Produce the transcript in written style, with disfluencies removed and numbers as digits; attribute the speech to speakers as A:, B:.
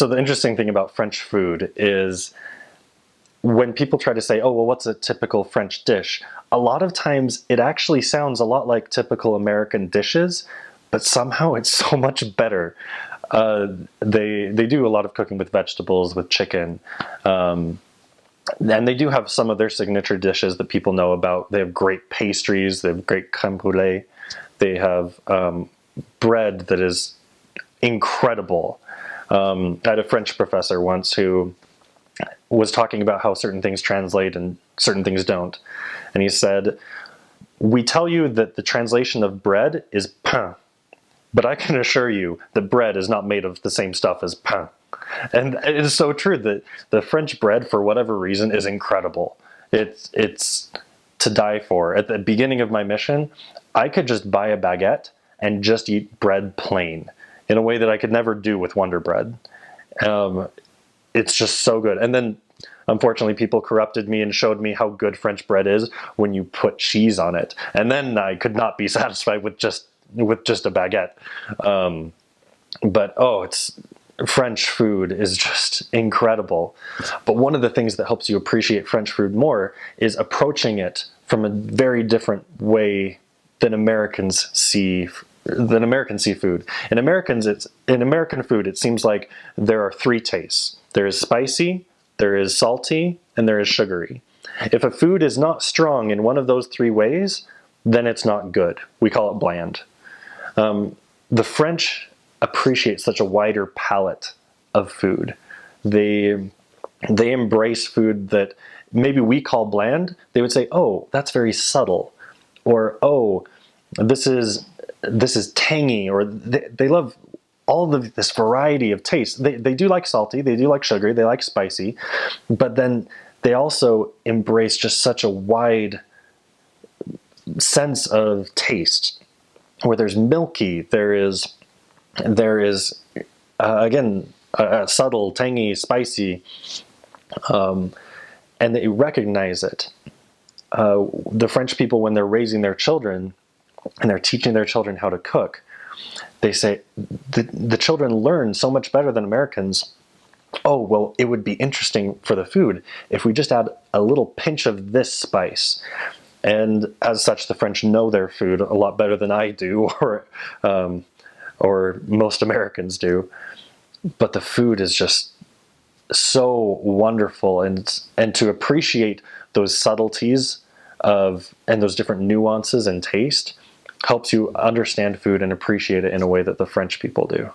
A: So the interesting thing about French food is when people try to say, oh, well, what's a typical French dish? A lot of times it actually sounds a lot like typical American dishes, but somehow it's so much better. They do a lot of cooking with vegetables, with chicken, and they do have some of their signature dishes that people know about. They have great pastries, they have great crème brûlée, they have bread that is incredible. I had a French professor once who was talking about how certain things translate and certain things don't. And he said, we tell you that the translation of bread is pain, but I can assure you that bread is not made of the same stuff as pain. And it is so true that the French bread, for whatever reason, is incredible. It's to die for. At the beginning of my mission, I could just buy a baguette and just eat bread plain in a way that I could never do with Wonder Bread. It's just so good. And then, unfortunately, people corrupted me and showed me how good French bread is when you put cheese on it. And then I could not be satisfied with just a baguette. But French food is just incredible. But one of the things that helps you appreciate French food more is approaching it from a very different way than Americans see food. In American food, it seems like there are three tastes. There is spicy, there is salty, and there is sugary. If a food is not strong in one of those three ways, then it's not good. We call it bland. The French appreciate such a wider palette of food. They embrace food that maybe we call bland. They would say, oh, that's very subtle. Or, oh, this is tangy. Or they love all of this variety of taste. They do like salty, they do like sugary, they like spicy, but then they also embrace just such a wide sense of taste, where there's milky, there is again subtle, tangy, spicy, and they recognize it. The French people, when they're raising their children and they're teaching their children how to cook, they say the children learn so much better than Americans. Oh, well, it would be interesting for the food if we just add a little pinch of this spice. And as such, the French know their food a lot better than I do, or most Americans do. But the food is just so wonderful, and to appreciate those subtleties and those different nuances and taste helps you understand food and appreciate it in a way that the French people do.